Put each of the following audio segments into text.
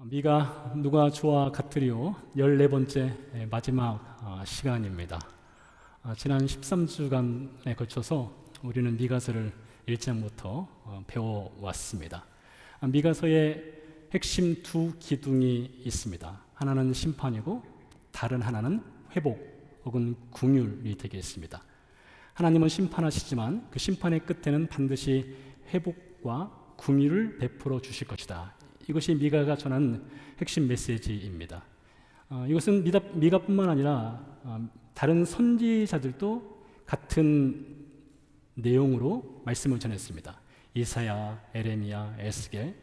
미가 누가 주와 같으리요 14번째 마지막 시간입니다. 지난 13주간에 걸쳐서 우리는 미가서를 1장부터 배워왔습니다. 미가서의 핵심 두 기둥이 있습니다. 하나는 심판이고 다른 하나는 회복 혹은 긍휼이 되겠습니다. 하나님은 심판하시지만 그 심판의 끝에는 반드시 회복과 긍휼을 베풀어 주실 것이다. 이것이 미가가 전하는 핵심 메시지입니다. 이것은 미가뿐만 아니라 다른 선지자들도 같은 내용으로 말씀을 전했습니다. 이사야, 에레미야, 에스겔,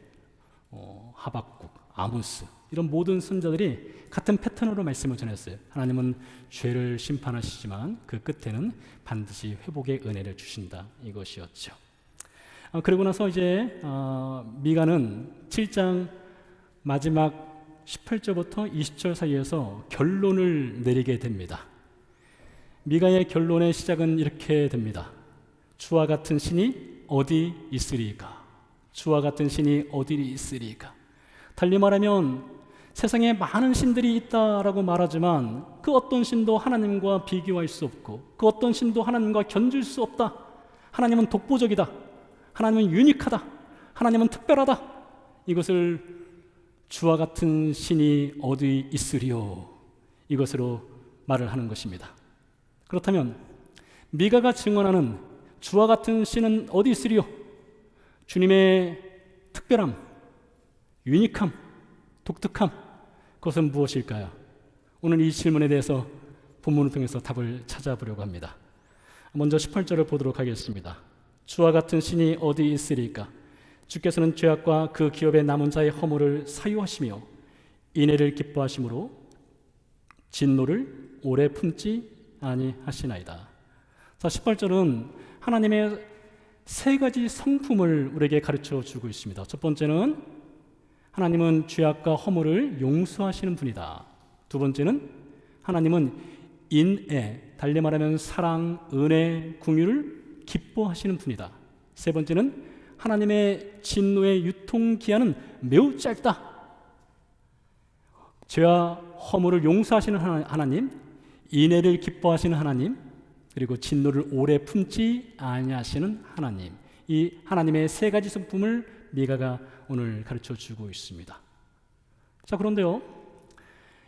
하박국, 아모스 이런 모든 선지자들이 같은 패턴으로 말씀을 전했어요. 하나님은 죄를 심판하시지만 그 끝에는 반드시 회복의 은혜를 주신다. 이것이었죠. 그러고 나서 이제 미가는 7장 마지막 18절부터 20절 사이에서 결론을 내리게 됩니다. 미가의 결론의 시작은 이렇게 됩니다. 주와 같은 신이 어디 있으리까? 주와 같은 신이 어디 있으리까? 달리 말하면 세상에 많은 신들이 있다라고 말하지만 그 어떤 신도 하나님과 비교할 수 없고 그 어떤 신도 하나님과 견줄 수 없다. 하나님은 독보적이다. 하나님은 유니크하다. 하나님은 특별하다. 이것을 주와 같은 신이 어디 있으리요? 이것으로 말을 하는 것입니다. 그렇다면 미가가 증언하는 주와 같은 신은 어디 있으리요? 주님의 특별함, 유니크함, 독특함, 그것은 무엇일까요? 오늘 이 질문에 대해서 본문을 통해서 답을 찾아보려고 합니다. 먼저 18절을 보도록 하겠습니다. 주와 같은 신이 어디 있으리까? 주께서는 죄악과 그 기업에 남은 자의 허물을 사유하시며 인애를 기뻐하심으로 진노를 오래 품지 아니하시나이다. 자, 18절은 하나님의 세 가지 성품을 우리에게 가르쳐 주고 있습니다. 첫 번째는 하나님은 죄악과 허물을 용서하시는 분이다. 두 번째는 하나님은 인애, 달리 말하면 사랑, 은혜, 긍휼을 기뻐하시는 분이다. 세 번째는 하나님의 진노의 유통기한은 매우 짧다. 죄와 허물을 용서하시는 하나님, 인애를 기뻐하시는 하나님, 그리고 진노를 오래 품지 아니하시는 하나님. 이 하나님의 세 가지 성품을 미가가 오늘 가르쳐 주고 있습니다. 자, 그런데요,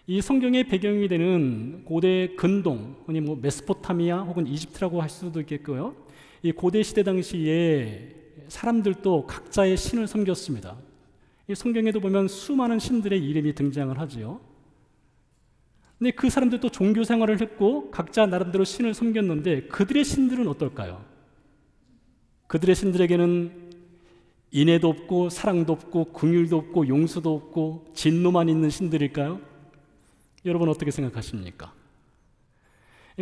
이 성경의 배경이 되는 고대 근동, 흔히 메소포타미아 혹은 이집트라고 할 수도 있겠고요. 이 고대 시대 당시에 사람들도 각자의 신을 섬겼습니다. 이 성경에도 보면 수많은 신들의 이름이 등장을 하지요. 근데 그 사람들도 종교 생활을 했고 각자 나름대로 신을 섬겼는데 그들의 신들은 어떨까요? 그들의 신들에게는 인애도 없고 사랑도 없고 긍휼도 없고 용서도 없고 진노만 있는 신들일까요? 여러분 어떻게 생각하십니까?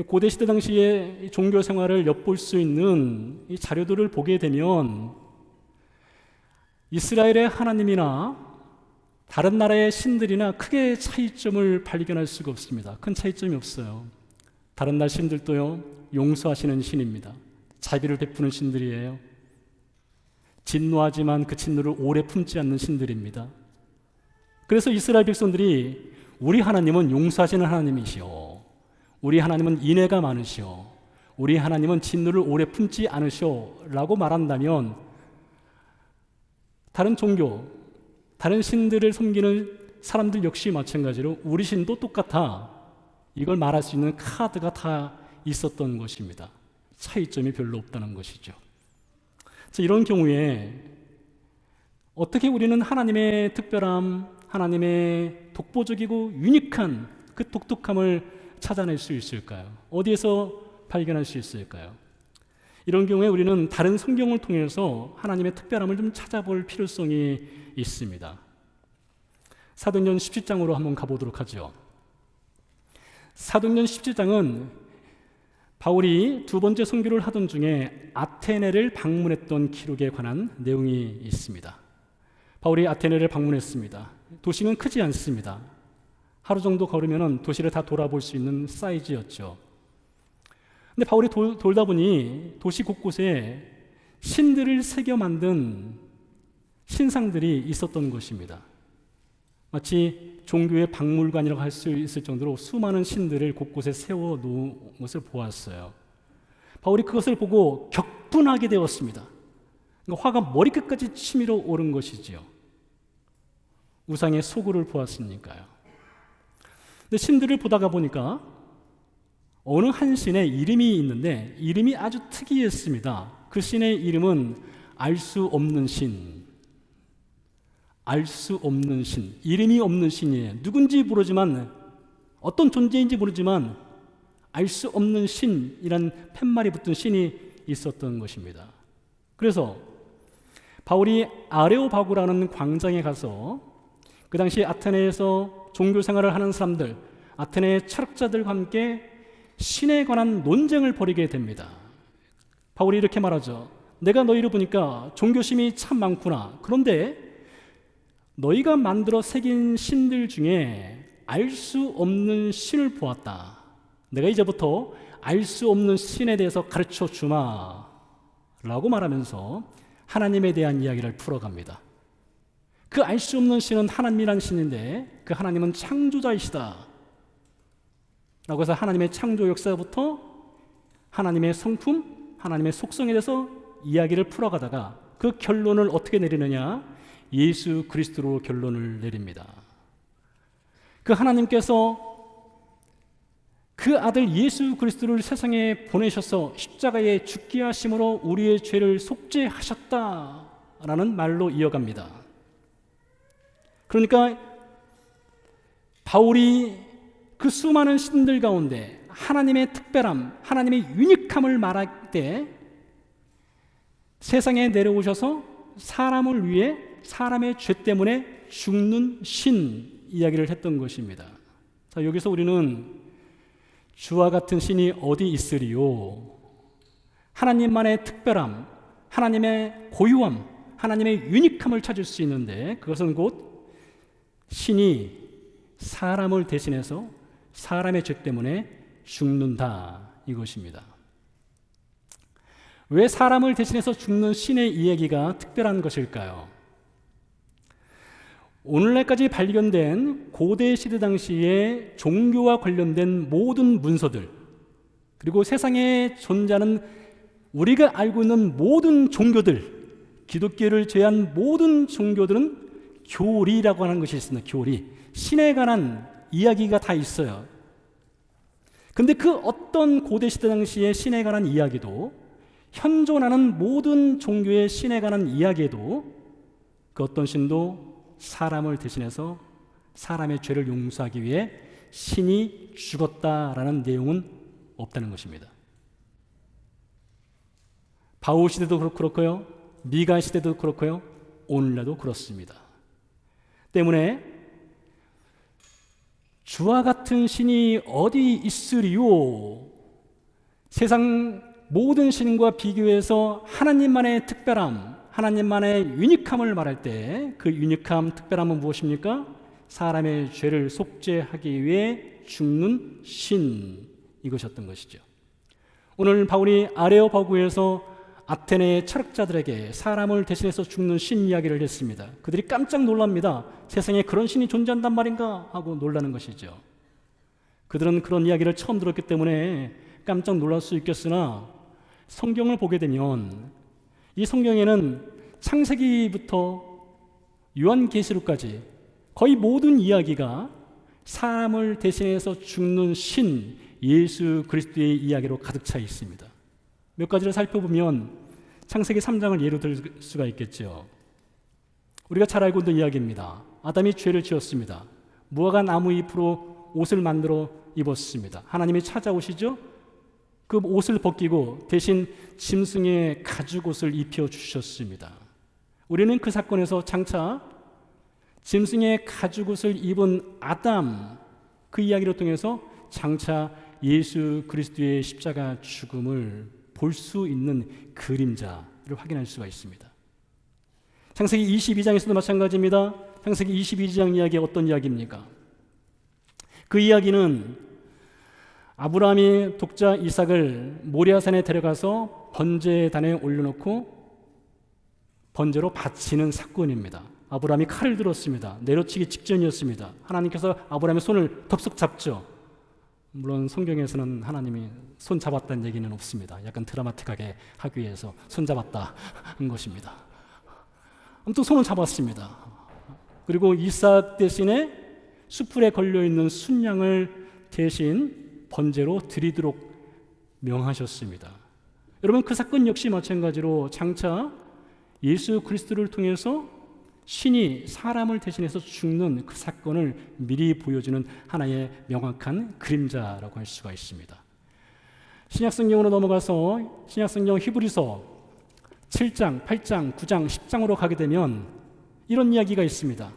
고대 시대 당시에 종교 생활을 엿볼 수 있는 이 자료들을 보게 되면 이스라엘의 하나님이나 다른 나라의 신들이나 크게 차이점을 발견할 수가 없습니다. 큰 차이점이 없어요. 다른 나라 신들도요, 용서하시는 신입니다. 자비를 베푸는 신들이에요. 진노하지만 그 진노를 오래 품지 않는 신들입니다. 그래서 이스라엘 백성들이 우리 하나님은 용서하시는 하나님이시오. 우리 하나님은 인애가 많으시오. 우리 하나님은 진노를 오래 품지 않으시오 라고 말한다면 다른 종교, 다른 신들을 섬기는 사람들 역시 마찬가지로 우리 신도 똑같아. 이걸 말할 수 있는 카드가 다 있었던 것입니다. 차이점이 별로 없다는 것이죠. 그래서 이런 경우에 어떻게 우리는 하나님의 특별함, 하나님의 독보적이고 유니크한 그 독특함을 찾아낼 수 있을까요? 어디에서 발견할 수 있을까요? 이런 경우에 우리는 다른 성경을 통해서 하나님의 특별함을 좀 찾아볼 필요성이 있습니다. 사도행전 17장으로 한번 가보도록 하죠. 사도행전 17장은 바울이 두 번째 선교를 하던 중에 아테네를 방문했던 기록에 관한 내용이 있습니다. 바울이 아테네를 방문했습니다. 도시는 크지 않습니다. 하루 정도 걸으면 도시를 다 돌아볼 수 있는 사이즈였죠. 근데 바울이 돌다 보니 도시 곳곳에 신들을 새겨 만든 신상들이 있었던 것입니다. 마치 종교의 박물관이라고 할 수 있을 정도로 수많은 신들을 곳곳에 세워놓은 것을 보았어요. 바울이 그것을 보고 격분하게 되었습니다. 화가 머리끝까지 치밀어 오른 것이지요. 우상의 소굴을 보았으니까요. 근데 신들을 보다가 보니까 어느 한 신의 이름이 있는데 이름이 아주 특이했습니다. 그 신의 이름은 알 수 없는 신. 알 수 없는 신. 이름이 없는 신이에요. 누군지 모르지만, 어떤 존재인지 모르지만 알 수 없는 신이란 팻말이 붙은 신이 있었던 것입니다. 그래서 바울이 아레오바구라는 광장에 가서 그 당시 아테네에서 종교 생활을 하는 사람들, 아테네 철학자들과 함께 신에 관한 논쟁을 벌이게 됩니다. 바울이 이렇게 말하죠. 내가 너희를 보니까 종교심이 참 많구나. 그런데 너희가 만들어 새긴 신들 중에 알 수 없는 신을 보았다. 내가 이제부터 알 수 없는 신에 대해서 가르쳐 주마 라고 말하면서 하나님에 대한 이야기를 풀어갑니다. 그 알 수 없는 신은 하나님이란 신인데 그 하나님은 창조자이시다 라고 해서 하나님의 창조 역사부터 하나님의 성품, 하나님의 속성에 대해서 이야기를 풀어가다가 그 결론을 어떻게 내리느냐? 예수 그리스도로 결론을 내립니다. 그 하나님께서 그 아들 예수 그리스도를 세상에 보내셔서 십자가에 죽게 하심으로 우리의 죄를 속죄하셨다라는 말로 이어갑니다. 그러니까 바울이 그 수많은 신들 가운데 하나님의 특별함, 하나님의 유니크함을 말할 때 세상에 내려오셔서 사람을 위해 사람의 죄 때문에 죽는 신 이야기를 했던 것입니다. 자, 여기서 우리는 주와 같은 신이 어디 있으리요? 하나님만의 특별함, 하나님의 고유함, 하나님의 유니크함을 찾을 수 있는데 그것은 곧 신이 사람을 대신해서 사람의 죄 때문에 죽는다 이것입니다. 왜 사람을 대신해서 죽는 신의 이야기가 특별한 것일까요? 오늘날까지 발견된 고대 시대 당시의 종교와 관련된 모든 문서들, 그리고 세상에 존재하는 우리가 알고 있는 모든 종교들, 기독교를 제외한 모든 종교들은 교리라고 하는 것이 있습니다. 교리. 신에 관한 이야기가 다 있어요. 근데 그 어떤 고대 시대 당시의 신에 관한 이야기도, 현존하는 모든 종교의 신에 관한 이야기에도 그 어떤 신도 사람을 대신해서 사람의 죄를 용서하기 위해 신이 죽었다라는 내용은 없다는 것입니다. 바울 시대도 그렇고요, 미가 시대도 그렇고요, 오늘날도 그렇습니다. 때문에 주와 같은 신이 어디 있으리요? 세상 모든 신과 비교해서 하나님만의 특별함, 하나님만의 유니크함을 말할 때 그 유니크함, 특별함은 무엇입니까? 사람의 죄를 속죄하기 위해 죽는 신, 이것이었던 것이죠. 오늘 바울이 아레오파고에서 아테네의 철학자들에게 사람을 대신해서 죽는 신 이야기를 했습니다. 그들이 깜짝 놀랍니다. 세상에 그런 신이 존재한단 말인가 하고 놀라는 것이죠. 그들은 그런 이야기를 처음 들었기 때문에 깜짝 놀랄 수 있겠으나 성경을 보게 되면 이 성경에는 창세기부터 요한계시록까지 거의 모든 이야기가 사람을 대신해서 죽는 신 예수 그리스도의 이야기로 가득 차 있습니다. 몇 가지를 살펴보면 창세기 3장을 예로 들 수가 있겠죠. 우리가 잘 알고 있는 이야기입니다. 아담이 죄를 지었습니다. 무화과 나무 잎으로 옷을 만들어 입었습니다. 하나님이 찾아오시죠? 그 옷을 벗기고 대신 짐승의 가죽옷을 입혀주셨습니다. 우리는 그 사건에서 장차 짐승의 가죽옷을 입은 아담, 그 이야기를 통해서 장차 예수 그리스도의 십자가 죽음을 볼 수 있는 그림자를 확인할 수가 있습니다. 창세기 22장에서도 마찬가지입니다. 창세기 22장 이야기 어떤 이야기입니까? 그 이야기는 아브라함이 독자 이삭을 모리아산에 데려가서 번제단에 올려놓고 번제로 바치는 사건입니다. 아브라함이 칼을 들었습니다. 내려치기 직전이었습니다. 하나님께서 아브라함의 손을 덥석 잡죠. 물론 성경에서는 하나님이 손 잡았다는 얘기는 없습니다. 약간 드라마틱하게 하기 위해서 손 잡았다는 것입니다. 아무튼 손을 잡았습니다. 그리고 이삭 대신에 수풀에 걸려있는 순양을 대신 번제로 드리도록 명하셨습니다. 여러분, 그 사건 역시 마찬가지로 장차 예수 그리스도를 통해서 신이 사람을 대신해서 죽는 그 사건을 미리 보여주는 하나의 명확한 그림자라고 할 수가 있습니다. 신약성경으로 넘어가서 신약성경 히브리서 7장, 8장, 9장, 10장으로 가게 되면 이런 이야기가 있습니다.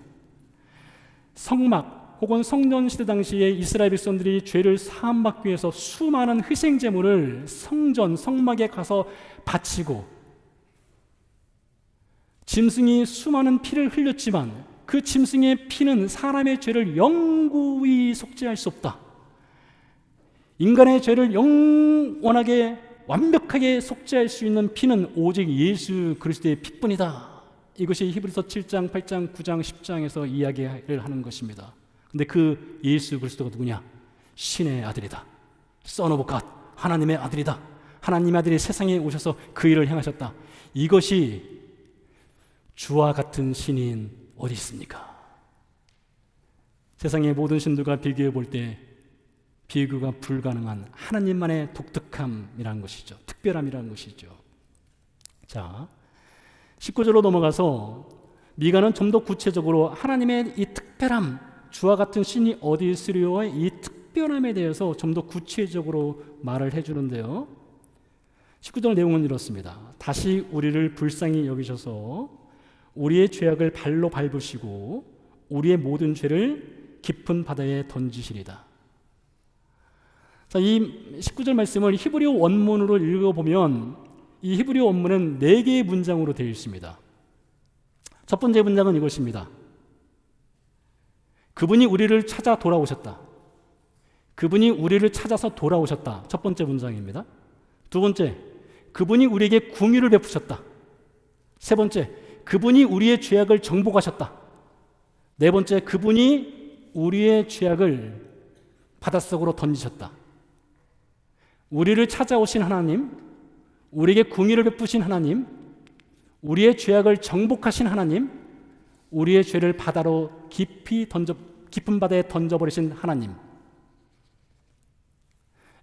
성막 혹은 성전 시대 당시에 이스라엘 백성들이 죄를 사함받기 위해서 수많은 희생 제물을 성전, 성막에 가서 바치고 짐승이 수많은 피를 흘렸지만 그 짐승의 피는 사람의 죄를 영구히 속죄할 수 없다. 인간의 죄를 영원하게 완벽하게 속죄할 수 있는 피는 오직 예수 그리스도의 피뿐이다. 이것이 히브리서 7장, 8장, 9장, 10장에서 이야기를 하는 것입니다. 근데 그 예수 그리스도가 누구냐? 신의 아들이다. Son of God, 하나님의 아들이다. 하나님의 아들이 세상에 오셔서 그 일을 행하셨다. 이것이 주와 같은 신인 어디 있습니까? 세상의 모든 신들과 비교해 볼 때 비교가 불가능한 하나님만의 독특함이라는 것이죠. 특별함이라는 것이죠. 자, 19절로 넘어가서 미가는 좀 더 구체적으로 하나님의 이 특별함, 주와 같은 신이 어디 있으리요의 이 특별함에 대해서 좀 더 구체적으로 말을 해주는데요. 19절 내용은 이렇습니다. 다시 우리를 불쌍히 여기셔서 우리의 죄악을 발로 밟으시고 우리의 모든 죄를 깊은 바다에 던지시리다. 자, 이 19절 말씀을 히브리어 원문으로 읽어보면 이 히브리어 원문은 4개의 문장으로 되어 있습니다. 첫 번째 문장은 이것입니다. 그분이 우리를 찾아 돌아오셨다. 그분이 우리를 찾아서 돌아오셨다. 첫 번째 문장입니다. 두 번째, 그분이 우리에게 긍휼을 베푸셨다. 세 번째, 그분이 우리의 죄악을 정복하셨다. 네 번째, 그분이 우리의 죄악을 바닷속으로 던지셨다. 우리를 찾아오신 하나님, 우리에게 긍휼을 베푸신 하나님, 우리의 죄악을 정복하신 하나님, 우리의 죄를 바다로 깊은 바다에 던져버리신 하나님.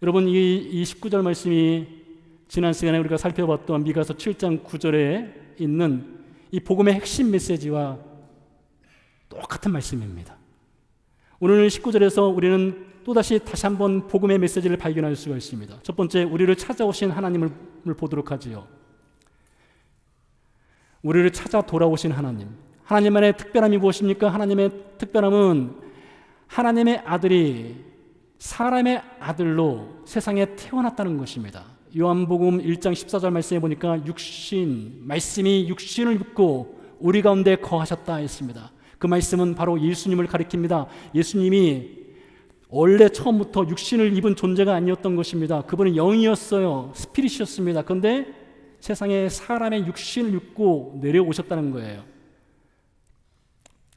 여러분, 이 19절 말씀이 지난 시간에 우리가 살펴봤던 미가서 7장 9절에 있는 이 복음의 핵심 메시지와 똑같은 말씀입니다. 오늘 19절에서 우리는 다시 한번 복음의 메시지를 발견할 수가 있습니다. 첫 번째, 우리를 찾아오신 하나님을 보도록 하지요. 우리를 찾아 돌아오신 하나님. 하나님만의 특별함이 무엇입니까? 하나님의 특별함은 하나님의 아들이 사람의 아들로 세상에 태어났다는 것입니다. 요한복음 1장 14절 말씀에 보니까 말씀이 육신을 입고 우리 가운데 거하셨다 했습니다. 그 말씀은 바로 예수님을 가리킵니다. 예수님이 원래 처음부터 육신을 입은 존재가 아니었던 것입니다. 그분은 영이었어요. 스피릿이었습니다. 그런데 세상에 사람의 육신을 입고 내려오셨다는 거예요.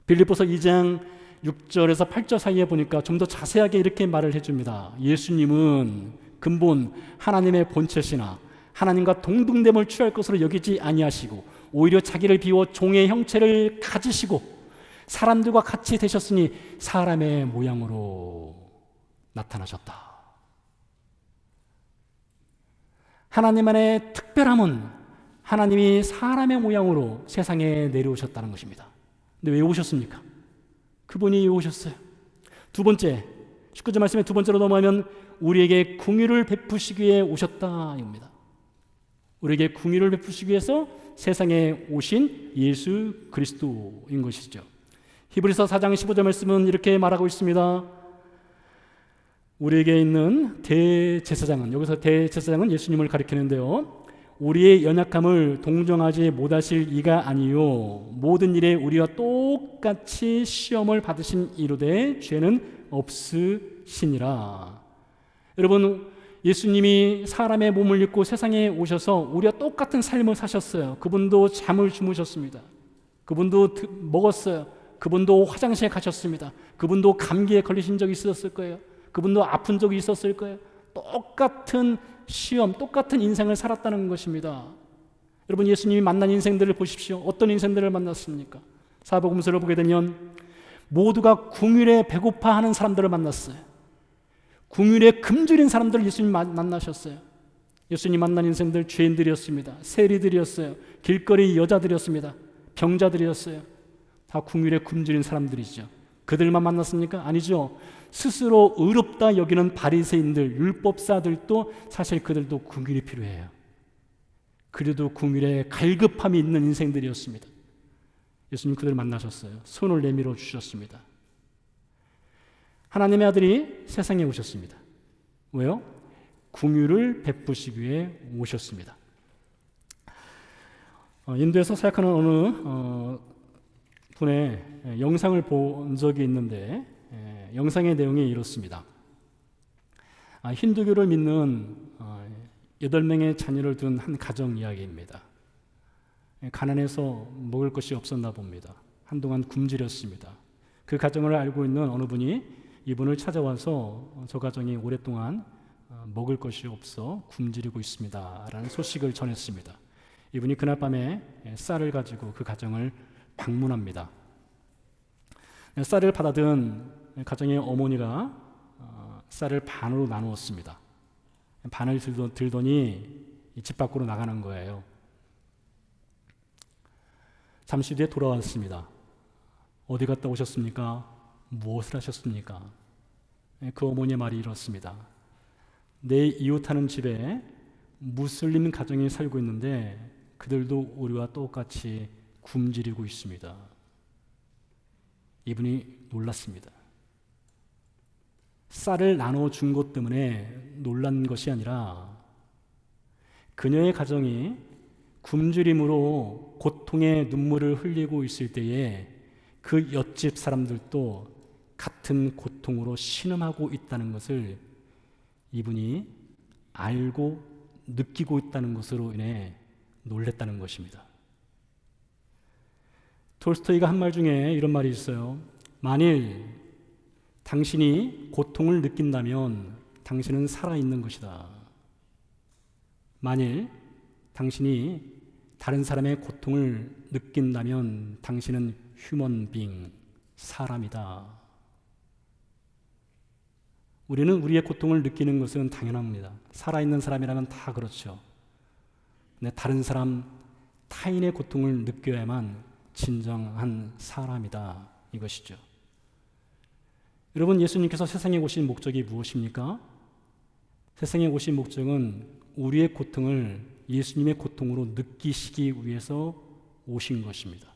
빌립보서 2장 6절에서 8절 사이에 보니까 좀 더 자세하게 이렇게 말을 해줍니다. 예수님은 근본 하나님의 본체시나 하나님과 동등됨을 취할 것으로 여기지 아니하시고 오히려 자기를 비워 종의 형체를 가지시고 사람들과 같이 되셨으니 사람의 모양으로 나타나셨다. 하나님 안의 특별함은 하나님이 사람의 모양으로 세상에 내려오셨다는 것입니다. 근데 왜 오셨습니까? 그분이 오셨어요. 두 번째, 19절 말씀의 두 번째로 넘어가면 우리에게 긍휼을 베푸시기 위해 오셨다 입니다. 우리에게 긍휼을 베푸시기 위해서 세상에 오신 예수 그리스도인 것이죠. 히브리서 4장 15절 말씀은 이렇게 말하고 있습니다. 우리에게 있는 대제사장은, 여기서 대제사장은 예수님을 가리키는데요, 우리의 연약함을 동정하지 못하실 이가 아니요 모든 일에 우리와 똑같이 시험을 받으신 이로되 죄는 없으시니라. 여러분, 예수님이 사람의 몸을 입고 세상에 오셔서 우리와 똑같은 삶을 사셨어요. 그분도 잠을 주무셨습니다. 그분도 먹었어요. 그분도 화장실에 가셨습니다. 그분도 감기에 걸리신 적이 있었을 거예요. 그분도 아픈 적이 있었을 거예요. 똑같은 시험, 똑같은 인생을 살았다는 것입니다. 여러분, 예수님이 만난 인생들을 보십시오. 어떤 인생들을 만났습니까? 사복음서를 보게 되면 모두가 궁율에 배고파하는 사람들을 만났어요. 궁율에 굶주린 사람들을 예수님 만나셨어요. 예수님 만난 인생들 죄인들이었습니다. 세리들이었어요. 길거리 여자들이었습니다. 병자들이었어요. 다 궁율에 굶주린 사람들이죠. 그들만 만났습니까? 아니죠. 스스로 의롭다 여기는 바리새인들, 율법사들도 사실 그들도 궁율이 필요해요. 그래도 궁율에 갈급함이 있는 인생들이었습니다. 예수님 그들을 만나셨어요. 손을 내밀어 주셨습니다. 하나님의 아들이 세상에 오셨습니다. 왜요? 궁율을 베푸시기 위해 오셨습니다. 인도에서 사역하는 어느 분의 영상을 본 적이 있는데 영상의 내용이 이렇습니다. 힌두교를 믿는 8명의 자녀를 둔 한 가정 이야기입니다. 가난해서 먹을 것이 없었나 봅니다. 한동안 굶주렸습니다. 그 가정을 알고 있는 어느 분이 이분을 찾아와서 저 가정이 오랫동안 먹을 것이 없어 굶주리고 있습니다 라는 소식을 전했습니다. 이분이 그날 밤에 쌀을 가지고 그 가정을 방문합니다. 쌀을 받아든 가정의 어머니가 쌀을 반으로 나누었습니다. 반을 들더니 집 밖으로 나가는 거예요. 잠시 뒤에 돌아왔습니다. 어디 갔다 오셨습니까? 무엇을 하셨습니까? 그 어머니의 말이 이렇습니다. 내 이웃하는 집에 무슬림 가정이 살고 있는데 그들도 우리와 똑같이 굶주리고 있습니다. 이분이 놀랐습니다. 쌀을 나눠준 것 때문에 놀란 것이 아니라 그녀의 가정이 굶주림으로 고통의 눈물을 흘리고 있을 때에 그 옆집 사람들도 같은 고통으로 신음하고 있다는 것을 이분이 알고 느끼고 있다는 것으로 인해 놀랬다는 것입니다. 톨스토이가 한 말 중에 이런 말이 있어요. 만일 당신이 고통을 느낀다면 당신은 살아있는 것이다. 만일 당신이 다른 사람의 고통을 느낀다면 당신은 휴먼 빙, 사람이다. 우리는 우리의 고통을 느끼는 것은 당연합니다. 살아있는 사람이라면 다 그렇죠. 근데 다른 사람, 타인의 고통을 느껴야만 진정한 사람이다. 이것이죠. 여러분, 예수님께서 세상에 오신 목적이 무엇입니까? 세상에 오신 목적은 우리의 고통을 예수님의 고통으로 느끼시기 위해서 오신 것입니다.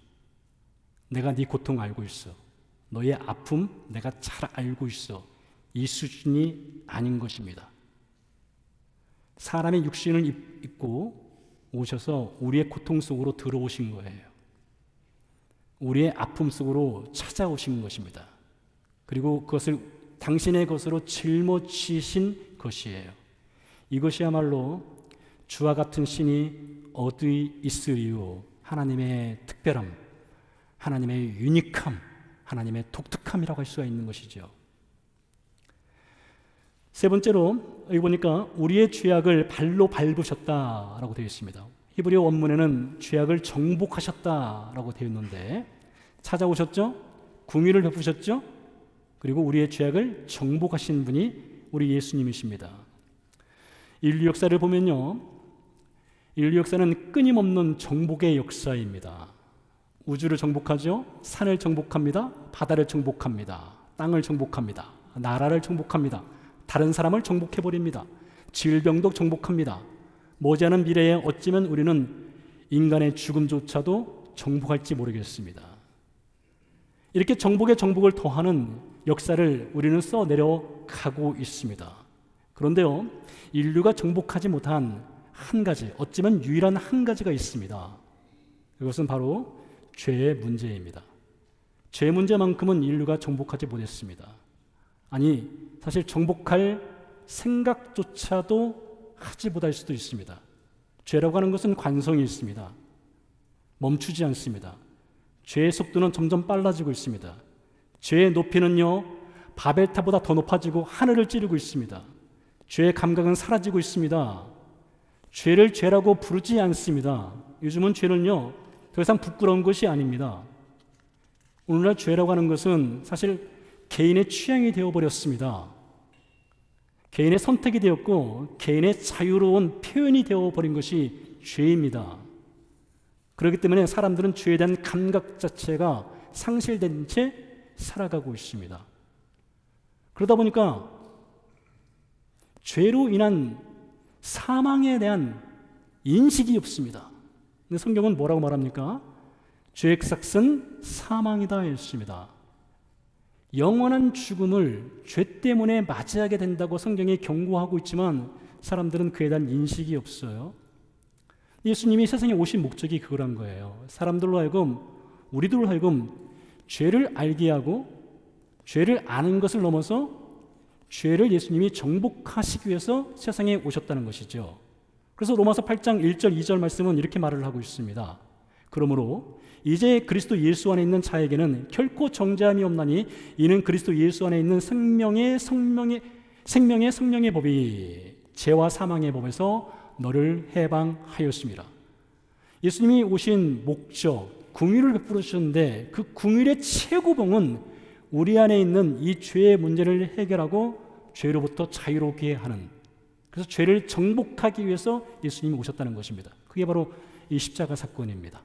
내가 네 고통 알고 있어. 너의 아픔 내가 잘 알고 있어. 이 수준이 아닌 것입니다. 사람의 육신을 입고 오셔서 우리의 고통 속으로 들어오신 거예요. 우리의 아픔 속으로 찾아오신 것입니다. 그리고 그것을 당신의 것으로 짊어지신 것이에요. 이것이야말로 주와 같은 신이 어디 있으리요? 하나님의 특별함, 하나님의 유니크함, 하나님의 독특함이라고 할 수가 있는 것이죠. 세 번째로 여기 보니까 우리의 죄악을 발로 밟으셨다라고 되어 있습니다. 히브리어 원문에는 죄악을 정복하셨다라고 되어 있는데 찾아오셨죠? 궁유를 베푸셨죠? 그리고 우리의 죄악을 정복하신 분이 우리 예수님이십니다. 인류 역사를 보면요, 인류 역사는 끊임없는 정복의 역사입니다. 우주를 정복하죠. 산을 정복합니다. 바다를 정복합니다. 땅을 정복합니다. 나라를 정복합니다. 다른 사람을 정복해버립니다. 질병도 정복합니다. 머지않은 미래에 어쩌면 우리는 인간의 죽음조차도 정복할지 모르겠습니다. 이렇게 정복에 정복을 더하는 역사를 우리는 써내려가고 있습니다. 그런데요, 인류가 정복하지 못한 한 가지, 어쩌면 유일한 한 가지가 있습니다. 그것은 바로 죄의 문제입니다. 죄 문제만큼은 인류가 정복하지 못했습니다. 아니, 사실 정복할 생각조차도 하지 못할 수도 있습니다. 죄라고 하는 것은 관성이 있습니다. 멈추지 않습니다. 죄의 속도는 점점 빨라지고 있습니다. 죄의 높이는요, 바벨탑보다 더 높아지고 하늘을 찌르고 있습니다. 죄의 감각은 사라지고 있습니다. 죄를 죄라고 부르지 않습니다. 요즘은 죄는요, 더 이상 부끄러운 것이 아닙니다. 오늘날 죄라고 하는 것은 사실 개인의 취향이 되어버렸습니다. 개인의 선택이 되었고 개인의 자유로운 표현이 되어버린 것이 죄입니다. 그렇기 때문에 사람들은 죄에 대한 감각 자체가 상실된 채 살아가고 있습니다. 그러다 보니까 죄로 인한 사망에 대한 인식이 없습니다. 근데 성경은 뭐라고 말합니까? 죄의 삭은 사망이다 했습니다. 영원한 죽음을 죄 때문에 맞이하게 된다고 성경이 경고하고 있지만 사람들은 그에 대한 인식이 없어요. 예수님이 세상에 오신 목적이 그거란 거예요. 사람들로 하여금, 우리들로 하여금 죄를 알게 하고 죄를 아는 것을 넘어서 죄를 예수님이 정복하시기 위해서 세상에 오셨다는 것이죠. 그래서 로마서 8장 1절 2절 말씀은 이렇게 말을 하고 있습니다. 그러므로 이제 그리스도 예수 안에 있는 자에게는 결코 정죄함이 없나니 이는 그리스도 예수 안에 있는 생명의 성령의 법이 죄와 사망의 법에서 너를 해방하였습니다. 예수님이 오신 목적, 긍휼을 베풀어 주셨는데 그 긍휼의 최고봉은 우리 안에 있는 이 죄의 문제를 해결하고 죄로부터 자유롭게 하는, 그래서 죄를 정복하기 위해서 예수님이 오셨다는 것입니다. 그게 바로 이 십자가 사건입니다.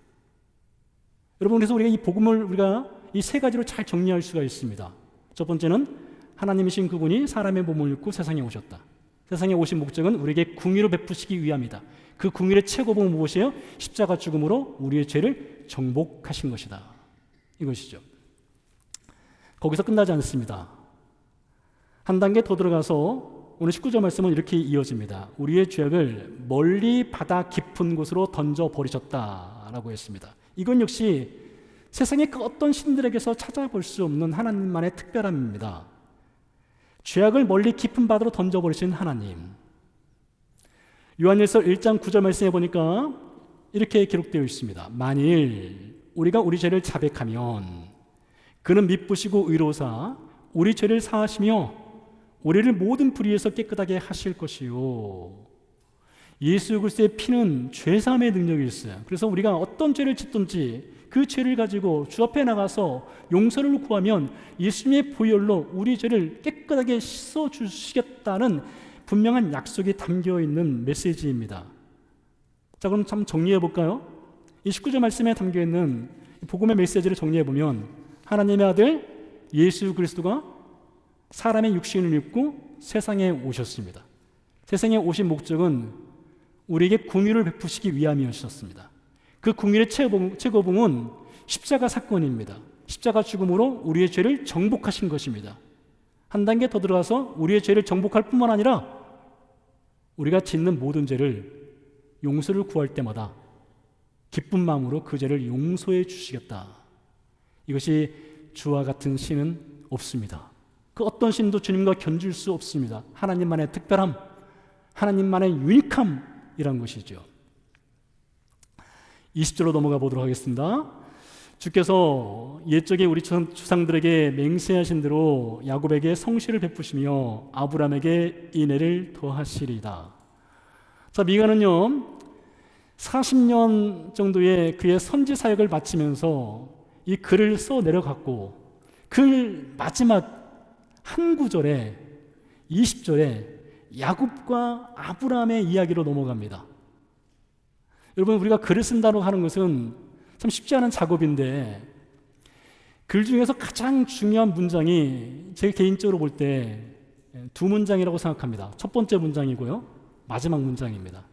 여러분, 그래서 우리가 이 복음을 우리가 이 세 가지로 잘 정리할 수가 있습니다. 첫 번째는 하나님이신 그분이 사람의 몸을 입고 세상에 오셨다. 세상에 오신 목적은 우리에게 긍휼을 베푸시기 위함이다. 그 긍휼의 최고봉은 무엇이에요? 십자가 죽음으로 우리의 죄를 정복하신 것이다. 이것이죠. 거기서 끝나지 않습니다. 한 단계 더 들어가서 오늘 19절 말씀은 이렇게 이어집니다. 우리의 죄악을 멀리 바다 깊은 곳으로 던져버리셨다라고 했습니다. 이건 역시 세상의 그 어떤 신들에게서 찾아볼 수 없는 하나님만의 특별함입니다. 죄악을 멀리 깊은 바다로 던져버리신 하나님. 요한일서 1장 9절 말씀해 보니까 이렇게 기록되어 있습니다. 만일 우리가 우리 죄를 자백하면 그는 미쁘시고 의로우사 우리 죄를 사하시며 우리를 모든 불의에서 깨끗하게 하실 것이요. 예수 그리스도의 피는 죄사함의 능력이 있어요. 그래서 우리가 어떤 죄를 짓든지 그 죄를 가지고 주 앞에 나가서 용서를 구하면 예수님의 보혈로 우리 죄를 깨끗하게 씻어주시겠다는 분명한 약속이 담겨있는 메시지입니다. 자, 그럼 참 정리해볼까요? 이 19절 말씀에 담겨있는 복음의 메시지를 정리해보면 하나님의 아들 예수 그리스도가 사람의 육신을 입고 세상에 오셨습니다. 세상에 오신 목적은 우리에게 긍휼을 베푸시기 위함이었습니다. 그 긍휼의 최고봉은 십자가 사건입니다. 십자가 죽음으로 우리의 죄를 정복하신 것입니다. 한 단계 더 들어가서 우리의 죄를 정복할 뿐만 아니라 우리가 짓는 모든 죄를 용서를 구할 때마다 기쁜 마음으로 그 죄를 용서해 주시겠다. 이것이 주와 같은 신은 없습니다. 그 어떤 신도 주님과 견줄 수 없습니다. 하나님만의 특별함, 하나님만의 유니크함이란 것이죠. 20절로 넘어가 보도록 하겠습니다. 주께서 옛적에 우리 조상들에게 맹세하신 대로 야곱에게 성실을 베푸시며 아브라함에게 인애를 더하시리이다. 자, 미가는요 40년 정도의 그의 선지 사역을 마치면서 이 글을 써 내려갔고 글 마지막 한 구절에 20절에 야곱과 아브라함의 이야기로 넘어갑니다. 여러분, 우리가 글을 쓴다고 하는 것은 참 쉽지 않은 작업인데 글 중에서 가장 중요한 문장이 제 개인적으로 볼 때 두 문장이라고 생각합니다. 첫 번째 문장이고요, 마지막 문장입니다.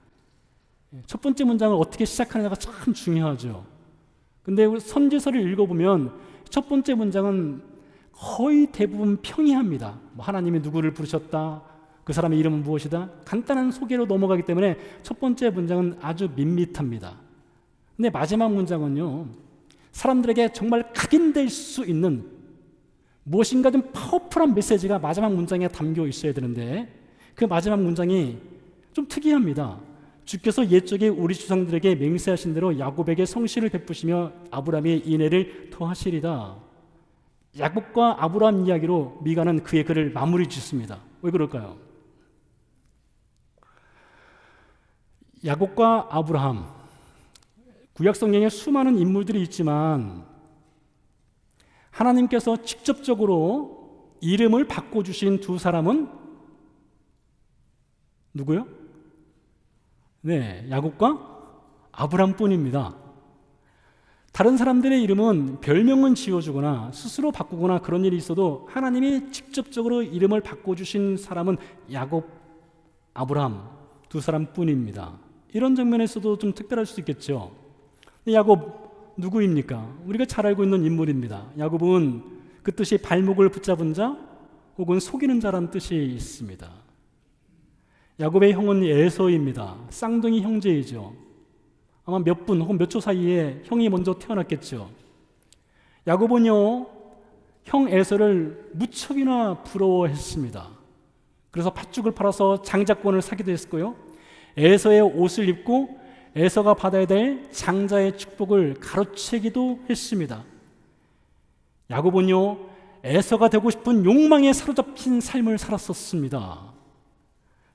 첫 번째 문장을 어떻게 시작하느냐가 참 중요하죠. 근데 선지서를 읽어보면 첫 번째 문장은 거의 대부분 평이합니다. 하나님이 누구를 부르셨다, 그 사람의 이름은 무엇이다, 간단한 소개로 넘어가기 때문에 첫 번째 문장은 아주 밋밋합니다. 근데 마지막 문장은요, 사람들에게 정말 각인될 수 있는 무엇인가 좀 파워풀한 메시지가 마지막 문장에 담겨 있어야 되는데 그 마지막 문장이 좀 특이합니다. 주께서 옛적에 우리 조상들에게 맹세하신 대로 야곱에게 성실을 베푸시며 아브라함의 인애를 더하시리다. 야곱과 아브라함 이야기로 미가는 그의 글을 마무리 짓습니다. 왜 그럴까요? 야곱과 아브라함, 구약 성경에 수많은 인물들이 있지만 하나님께서 직접적으로 이름을 바꿔주신 두 사람은 누구요? 네, 야곱과 아브라함뿐입니다. 다른 사람들의 이름은 별명은 지어주거나 스스로 바꾸거나 그런 일이 있어도 하나님이 직접적으로 이름을 바꿔주신 사람은 야곱, 아브라함 두 사람뿐입니다. 이런 장면에서도 좀 특별할 수 있겠죠. 야곱 누구입니까? 우리가 잘 알고 있는 인물입니다. 야곱은 그 뜻이 발목을 붙잡은 자 혹은 속이는 자라는 뜻이 있습니다. 야곱의 형은 에서입니다. 쌍둥이 형제이죠. 아마 몇 분 혹은 몇 초 사이에 형이 먼저 태어났겠죠. 야곱은요, 형 에서를 무척이나 부러워했습니다. 그래서 팥죽을 팔아서 장자권을 사기도 했고요. 에서의 옷을 입고 에서가 받아야 될 장자의 축복을 가로채기도 했습니다. 야곱은요, 에서가 되고 싶은 욕망에 사로잡힌 삶을 살았었습니다.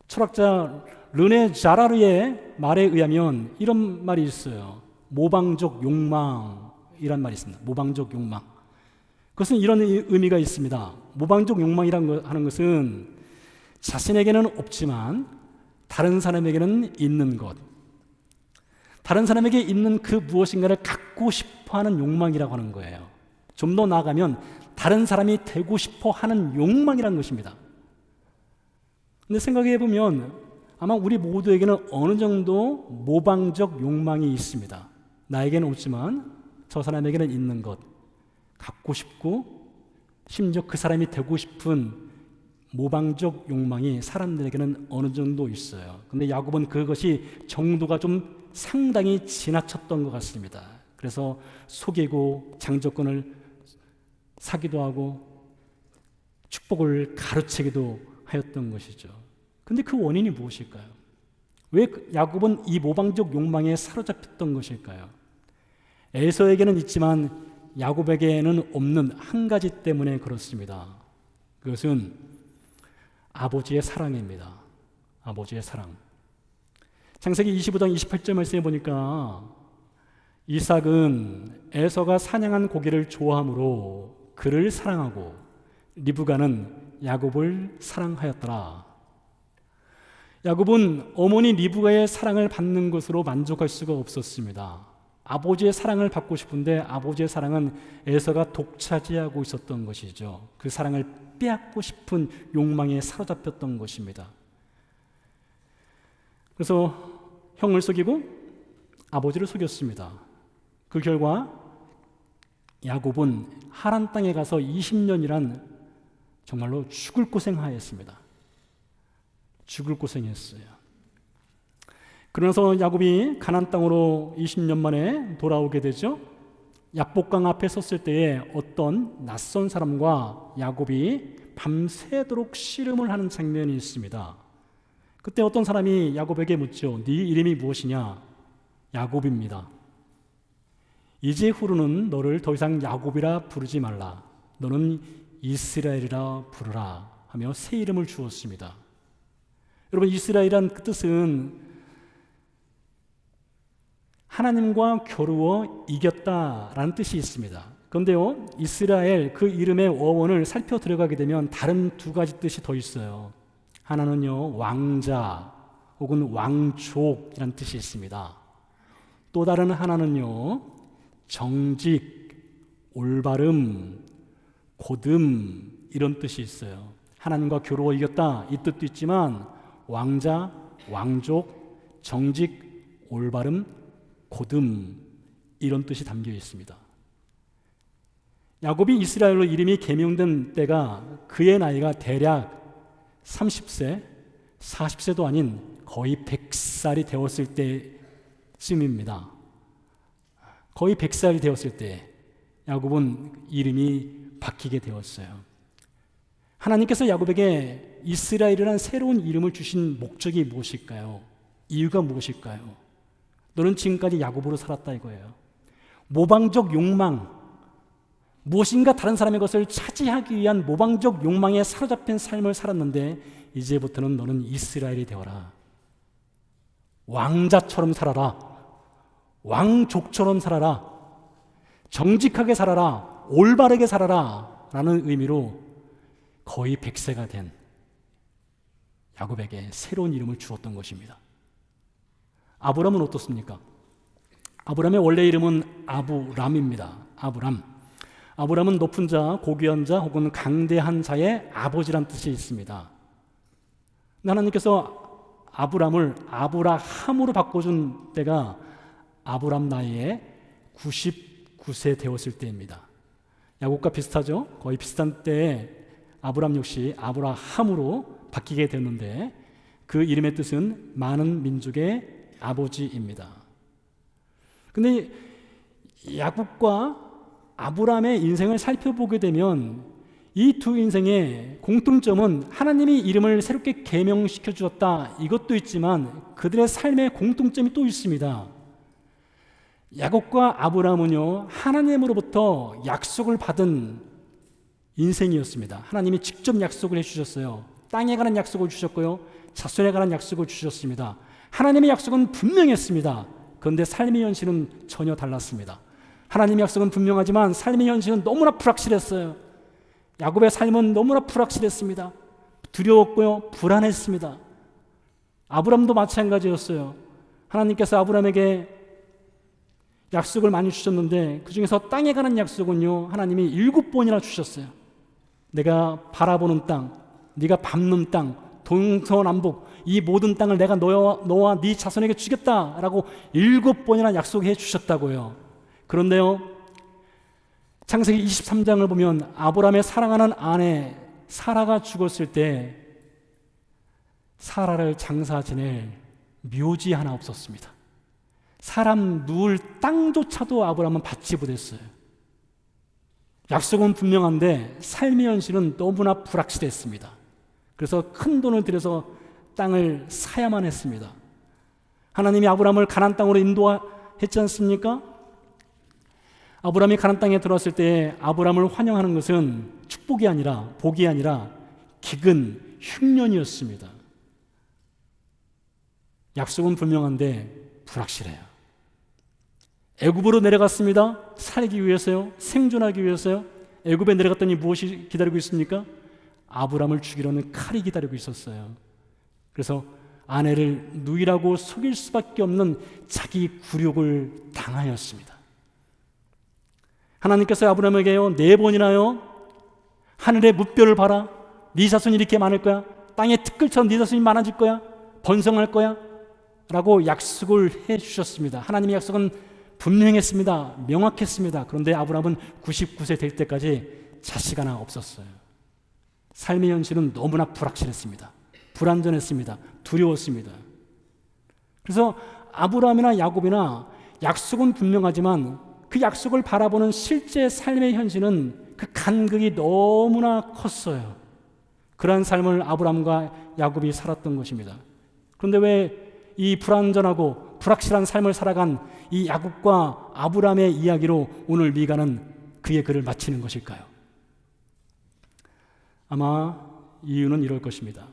철학자 르네 자라르의 말에 의하면 이런 말이 있어요. 모방적 욕망이란 말이 있습니다. 모방적 욕망. 그것은 이런 의미가 있습니다. 모방적 욕망이라는 하는 것은 자신에게는 없지만 다른 사람에게는 있는 것, 다른 사람에게 있는 그 무엇인가를 갖고 싶어하는 욕망이라고 하는 거예요. 좀 더 나아가면 다른 사람이 되고 싶어 하는 욕망이라는 것입니다. 근데 생각해 보면 아마 우리 모두에게는 어느 정도 모방적 욕망이 있습니다. 나에게는 없지만 저 사람에게는 있는 것, 갖고 싶고 심지어 그 사람이 되고 싶은 모방적 욕망이 사람들에게는 어느 정도 있어요. 근데 야곱은 그것이 정도가 좀 상당히 지나쳤던 것 같습니다. 그래서 속이고 장자권을 사기도 하고 축복을 가로채기도 하였던 것이죠. 근데 그 원인이 무엇일까요? 왜 야곱은 이 모방적 욕망에 사로잡혔던 것일까요? 에서에게는 있지만 야곱에게는 없는 한 가지 때문에 그렇습니다. 그것은 아버지의 사랑입니다. 아버지의 사랑. 창세기 25장 28절 말씀에 보니까 이삭은 에서가 사냥한 고기를 좋아하므로 그를 사랑하고 리브가는 야곱을 사랑하였더라. 야곱은 어머니 리브가의 사랑을 받는 것으로 만족할 수가 없었습니다. 아버지의 사랑을 받고 싶은데 아버지의 사랑은 에서가 독차지하고 있었던 것이죠. 그 사랑을 빼앗고 싶은 욕망에 사로잡혔던 것입니다. 그래서 형을 속이고 아버지를 속였습니다. 그 결과 야곱은 하란 땅에 가서 20년이란 정말로 죽을 고생하였습니다. 죽을 고생했어요. 그러면서 야곱이 가나안 땅으로 20년 만에 돌아오게 되죠. 야복강 앞에 섰을 때에 어떤 낯선 사람과 야곱이 밤새도록 씨름을 하는 장면이 있습니다. 그때 어떤 사람이 야곱에게 묻죠. 네 이름이 무엇이냐? 야곱입니다. 이제 후로는 너를 더 이상 야곱이라 부르지 말라. 너는 이스라엘이라 부르라 하며 새 이름을 주었습니다. 여러분, 이스라엘이란 그 뜻은 하나님과 겨루어 이겼다라는 뜻이 있습니다. 그런데요, 이스라엘 그 이름의 어원을 살펴 들어가게 되면 다른 두 가지 뜻이 더 있어요. 하나는요, 왕자 혹은 왕족이라는 뜻이 있습니다. 또 다른 하나는요, 정직, 올바름, 고듬 이런 뜻이 있어요. 하나님과 겨루어 이겼다 이 뜻도 있지만 왕자, 왕족, 정직, 올바름, 고듬 이런 뜻이 담겨 있습니다. 야곱이 이스라엘로 이름이 개명된 때가 그의 나이가 대략 30세, 40세도 아닌 거의 100살이 되었을 때쯤입니다. 거의 100살이 되었을 때 야곱은 이름이 바뀌게 되었어요. 하나님께서 야곱에게 이스라엘이라는 새로운 이름을 주신 목적이 무엇일까요? 이유가 무엇일까요? 너는 지금까지 야곱으로 살았다 이거예요. 모방적 욕망, 무엇인가 다른 사람의 것을 차지하기 위한 모방적 욕망에 사로잡힌 삶을 살았는데 이제부터는 너는 이스라엘이 되어라. 왕자처럼 살아라. 왕족처럼 살아라. 정직하게 살아라. 올바르게 살아라. 라는 의미로 거의 100세가 된 야곱에게 새로운 이름을 주었던 것입니다. 아브람은 어떻습니까? 아브람의 원래 이름은 아브람입니다. 아브람은 높은 자, 고귀한 자 혹은 강대한 자의 아버지란 뜻이 있습니다. 하나님께서 아브람을 아브라함으로 바꿔준 때가 아브람 나이에 99세 되었을 때입니다. 야곱과 비슷하죠? 거의 비슷한 때에 아브람 역시 아브라함으로 바뀌게 됐는데 그 이름의 뜻은 많은 민족의 아버지입니다. 근데 야곱과 아브람의 인생을 살펴보게 되면 이 두 인생의 공통점은 하나님이 이름을 새롭게 계명시켜 주었다 이것도 있지만 그들의 삶의 공통점이 또 있습니다. 야곱과 아브람은요 하나님으로부터 약속을 받은 인생이었습니다. 하나님이 직접 약속을 해주셨어요. 땅에 관한 약속을 주셨고요 자손에 관한 약속을 주셨습니다. 하나님의 약속은 분명했습니다. 그런데 삶의 현실은 전혀 달랐습니다. 하나님의 약속은 분명하지만 삶의 현실은 너무나 불확실했어요. 야곱의 삶은 너무나 불확실했습니다. 두려웠고요 불안했습니다. 아브람도 마찬가지였어요. 하나님께서 아브람에게 약속을 많이 주셨는데 그 중에서 땅에 관한 약속은요 하나님이 7번이나 주셨어요. 내가 바라보는 땅, 네가 밟는 땅, 동서남북 이 모든 땅을 내가 너와 네 자손에게 주겠다라고 7번이나 약속해 주셨다고요. 그런데요 창세기 23장을 보면 아브람의 사랑하는 아내 사라가 죽었을 때 사라를 장사 지낼 묘지 하나 없었습니다. 사람 누울 땅조차도 아브람은 받지 못했어요. 약속은 분명한데 삶의 현실은 너무나 불확실했습니다. 그래서 큰 돈을 들여서 땅을 사야만 했습니다. 하나님이 아브람을 가나안 땅으로 인도했지 않습니까? 아브람이 가나안 땅에 들어왔을 때 아브람을 환영하는 것은 축복이 아니라 복이 아니라 기근, 흉년이었습니다. 약속은 분명한데 불확실해요. 애굽으로 내려갔습니다. 살기 위해서요. 생존하기 위해서요. 애굽에 내려갔더니 무엇이 기다리고 있습니까? 아브람을 죽이려는 칼이 기다리고 있었어요. 그래서 아내를 누이라고 속일 수밖에 없는 자기 굴욕을 당하였습니다. 하나님께서 아브람에게요 4번이나요 하늘의 무뼈를 봐라. 네 자손이 이렇게 많을 거야. 땅의 티끌처럼 네 자손이 많아질 거야. 번성할 거야. 라고 약속을 해 주셨습니다. 하나님의 약속은 분명했습니다. 명확했습니다. 그런데 아브람은 99세 될 때까지 자식 하나 없었어요. 삶의 현실은 너무나 불확실했습니다. 불안전했습니다. 두려웠습니다. 그래서 아브람이나 야곱이나 약속은 분명하지만 그 약속을 바라보는 실제 삶의 현실은 그 간극이 너무나 컸어요. 그러한 삶을 아브람과 야곱이 살았던 것입니다. 그런데 왜 이 불안전하고 불확실한 삶을 살아간 이 야곱과 아브람의 이야기로 오늘 미가는 그의 글을 마치는 것일까요? 아마 이유는 이럴 것입니다.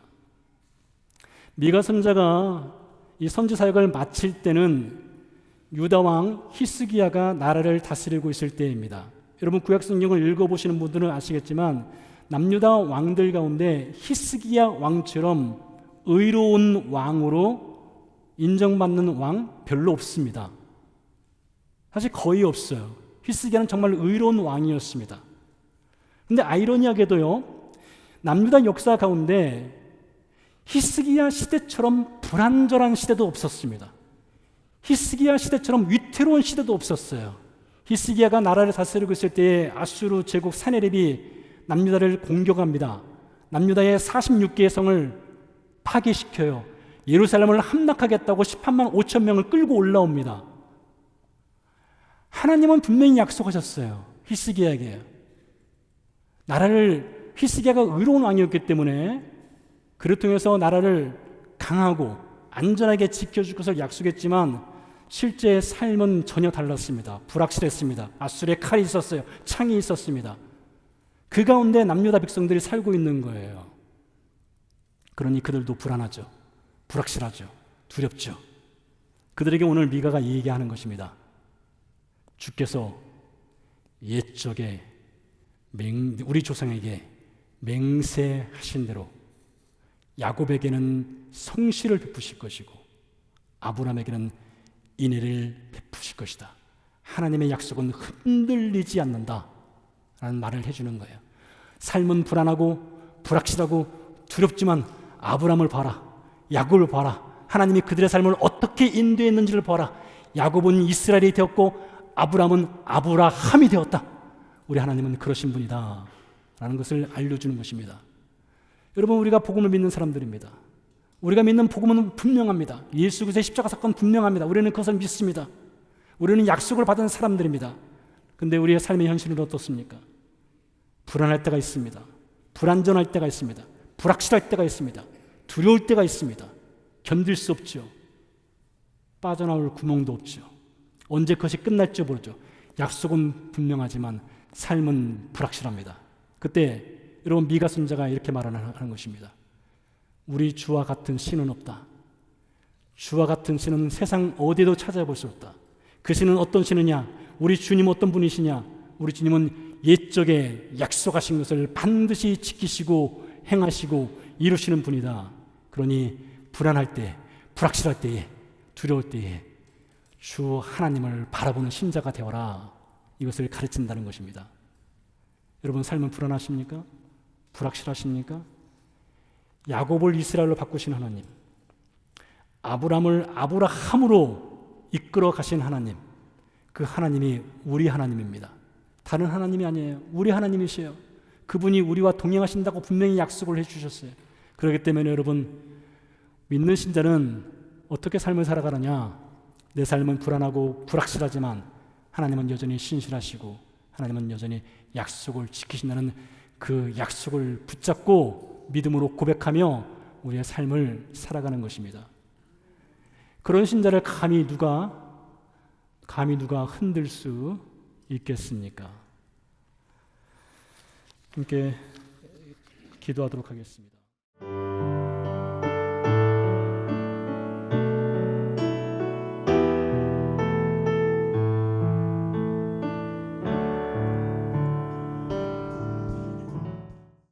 미가 선자가 이 선지 사역을 마칠 때는 유다 왕 히스기야가 나라를 다스리고 있을 때입니다. 여러분 구약 성경을 읽어보시는 분들은 아시겠지만 남유다 왕들 가운데 히스기야 왕처럼 의로운 왕으로 인정받는 왕 별로 없습니다. 사실 거의 없어요. 히스기야는 정말 의로운 왕이었습니다. 그런데 아이러니하게도요 남유다 역사 가운데 히스기야 시대처럼 불안전한 시대도 없었습니다. 히스기야 시대처럼 위태로운 시대도 없었어요. 히스기야가 나라를 다스리고 있을 때에 아수르 제국 사네립이 남유다를 공격합니다. 남유다의 46개의 성을 파괴시켜요. 예루살렘을 함락하겠다고 18만 5천 명을 끌고 올라옵니다. 하나님은 분명히 약속하셨어요. 히스기야에게. 히스기야가 의로운 왕이었기 때문에 그를 통해서 나라를 강하고 안전하게 지켜줄 것을 약속했지만 실제 삶은 전혀 달랐습니다. 불확실했습니다. 아수르의 칼이 있었어요. 창이 있었습니다. 그 가운데 남유다 백성들이 살고 있는 거예요. 그러니 그들도 불안하죠. 불확실하죠. 두렵죠. 그들에게 오늘 미가가 얘기하는 것입니다. 주께서 옛적에 우리 조상에게 맹세하신 대로 야곱에게는 성실을 베푸실 것이고 아브라함에게는 인애를 베푸실 것이다. 하나님의 약속은 흔들리지 않는다 라는 말을 해주는 거예요. 삶은 불안하고 불확실하고 두렵지만 아브라함을 봐라. 야곱을 봐라. 하나님이 그들의 삶을 어떻게 인도했는지를 봐라. 야곱은 이스라엘이 되었고 아브라함은 아브라함이 되었다. 우리 하나님은 그러신 분이다 라는 것을 알려주는 것입니다. 여러분, 우리가 복음을 믿는 사람들입니다. 우리가 믿는 복음은 분명합니다. 예수 그리스도의 십자가 사건 분명합니다. 우리는 그것을 믿습니다. 우리는 약속을 받은 사람들입니다. 그런데 우리의 삶의 현실은 어떻습니까? 불안할 때가 있습니다. 불안전할 때가 있습니다. 불확실할 때가 있습니다. 두려울 때가 있습니다. 견딜 수 없죠. 빠져나올 구멍도 없죠. 언제 그것이 끝날지 모르죠. 약속은 분명하지만 삶은 불확실합니다. 그때 여러분, 미가 선지자가 이렇게 말하는 것입니다. 우리 주와 같은 신은 없다. 주와 같은 신은 세상 어디에도 찾아볼 수 없다. 그 신은 어떤 신이냐? 우리 주님 어떤 분이시냐? 우리 주님은 옛적에 약속하신 것을 반드시 지키시고 행하시고 이루시는 분이다. 그러니 불안할 때, 불확실할 때에, 두려울 때에 주 하나님을 바라보는 신자가 되어라. 이것을 가르친다는 것입니다. 여러분, 삶은 불안하십니까? 불확실하십니까? 야곱을 이스라엘로 바꾸신 하나님, 아브라함을 아브라함으로 이끌어 가신 하나님, 그 하나님이 우리 하나님입니다. 다른 하나님이 아니에요. 우리 하나님이세요. 그분이 우리와 동행하신다고 분명히 약속을 해주셨어요. 그렇기 때문에 여러분, 믿는 신자는 어떻게 삶을 살아가느냐? 내 삶은 불안하고 불확실하지만 하나님은 여전히 신실하시고 하나님은 여전히 약속을 지키신다는 그 약속을 붙잡고 믿음으로 고백하며 우리의 삶을 살아가는 것입니다. 그런 신자를 감히 누가 흔들 수 있겠습니까? 함께 기도하도록 하겠습니다.